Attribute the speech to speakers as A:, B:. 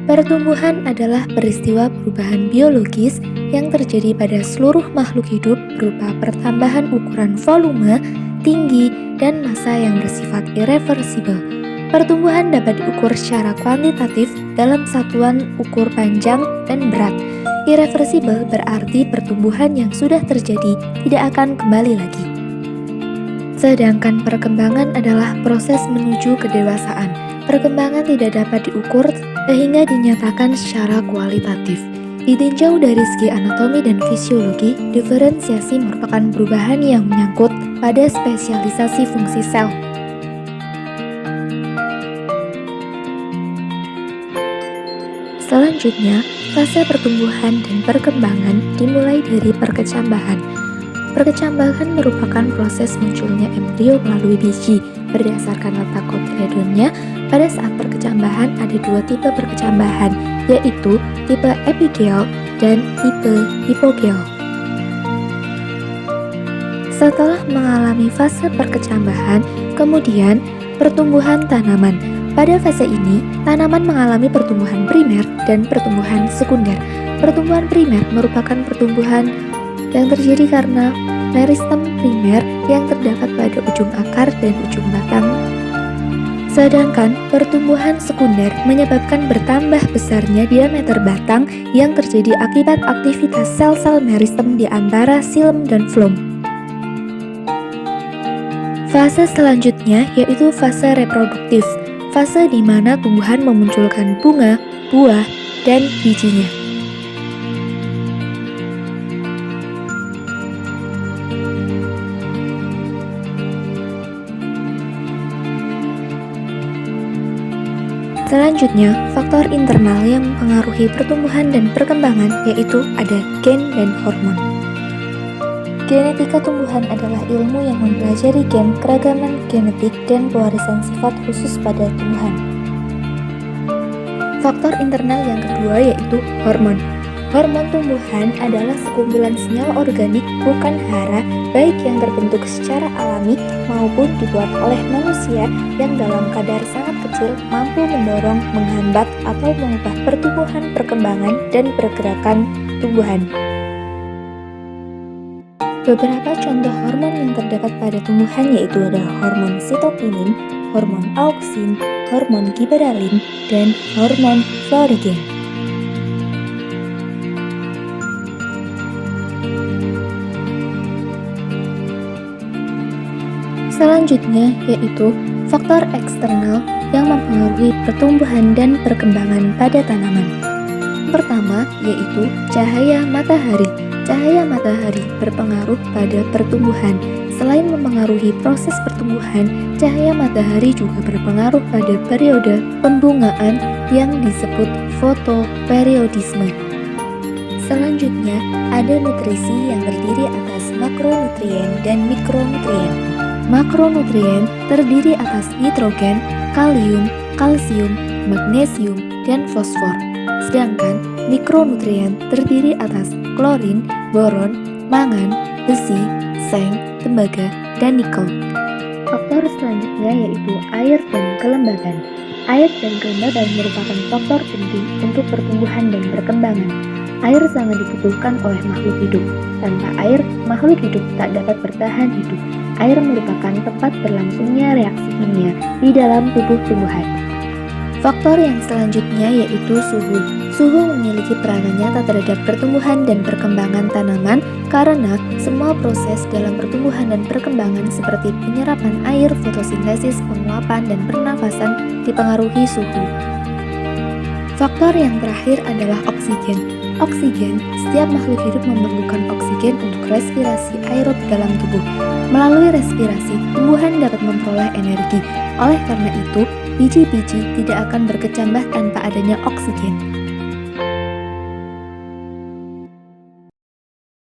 A: Pertumbuhan adalah peristiwa perubahan biologis yang terjadi pada seluruh makhluk hidup berupa pertambahan ukuran volume, tinggi, dan massa yang bersifat irreversibel. Pertumbuhan dapat diukur secara kuantitatif dalam satuan ukur panjang dan berat. Irreversibel berarti pertumbuhan yang sudah terjadi tidak akan kembali lagi. Sedangkan perkembangan adalah proses menuju kedewasaan. Perkembangan tidak dapat diukur sehingga dinyatakan secara kualitatif. Ditinjau dari segi anatomi dan fisiologi, diferensiasi merupakan perubahan yang menyangkut pada spesialisasi fungsi sel. Selanjutnya, fase pertumbuhan dan perkembangan dimulai dari perkecambahan. Perkecambahan merupakan proses munculnya embrio melalui biji. Berdasarkan letak kotiledonnya, pada saat perkecambahan ada dua tipe perkecambahan, yaitu tipe epigel dan tipe hipogel. Setelah mengalami fase perkecambahan, kemudian pertumbuhan tanaman. Pada fase ini, tanaman mengalami pertumbuhan primer dan pertumbuhan sekunder. Pertumbuhan primer merupakan pertumbuhan yang terjadi karena meristem primer yang terdapat pada ujung akar dan ujung batang. Sedangkan pertumbuhan sekunder menyebabkan bertambah besarnya diameter batang yang terjadi akibat aktivitas sel-sel meristem di antara xilem dan floem. Fase selanjutnya yaitu fase reproduktif, fase di mana tumbuhan memunculkan bunga, buah, dan bijinya. Selanjutnya, faktor internal yang mempengaruhi pertumbuhan dan perkembangan yaitu ada gen dan hormon. Genetika tumbuhan adalah ilmu yang mempelajari gen, keragaman genetik, dan pewarisan sifat khusus pada tumbuhan. Faktor internal yang kedua yaitu hormon. Hormon tumbuhan adalah sekumpulan senyawa organik bukan hara, baik yang terbentuk secara alami maupun dibuat oleh manusia yang dalam kadar sangat kecil mampu mendorong, menghambat, atau mengubah pertumbuhan, perkembangan, dan pergerakan tumbuhan. Beberapa contoh hormon yang terdapat pada tumbuhan yaitu ada hormon sitokinin, hormon auksin, hormon giberalin, dan hormon florigen. Selanjutnya yaitu faktor eksternal yang mempengaruhi pertumbuhan dan perkembangan pada tanaman. Pertama yaitu cahaya matahari. Cahaya matahari berpengaruh pada pertumbuhan. Selain mempengaruhi proses pertumbuhan, cahaya matahari juga berpengaruh pada periode pembungaan yang disebut fotoperiodisme. Selanjutnya, ada nutrisi yang terdiri atas makronutrien dan mikronutrien. Makronutrien terdiri atas nitrogen, kalium, kalsium, magnesium, dan fosfor. Sedangkan mikronutrien terdiri atas klorin, boron, mangan, besi, seng, tembaga, dan nikel. Faktor selanjutnya yaitu air dan kelembaban. Air dan kelembaban merupakan faktor penting untuk pertumbuhan dan perkembangan. Air sangat dibutuhkan oleh makhluk hidup. Tanpa air, makhluk hidup tak dapat bertahan hidup. Air merupakan tempat berlangsungnya reaksi kimia di dalam tubuh tumbuhan. Faktor yang selanjutnya yaitu suhu. Suhu memiliki peranan nyata terhadap pertumbuhan dan perkembangan tanaman karena semua proses dalam pertumbuhan dan perkembangan seperti penyerapan air, fotosintesis, penguapan, dan pernafasan dipengaruhi suhu. Faktor yang terakhir adalah oksigen. Oksigen, setiap makhluk hidup memerlukan oksigen untuk respirasi aerob dalam tubuh. Melalui respirasi, tumbuhan dapat memperoleh energi. Oleh karena itu, biji-biji tidak akan berkecambah tanpa adanya oksigen.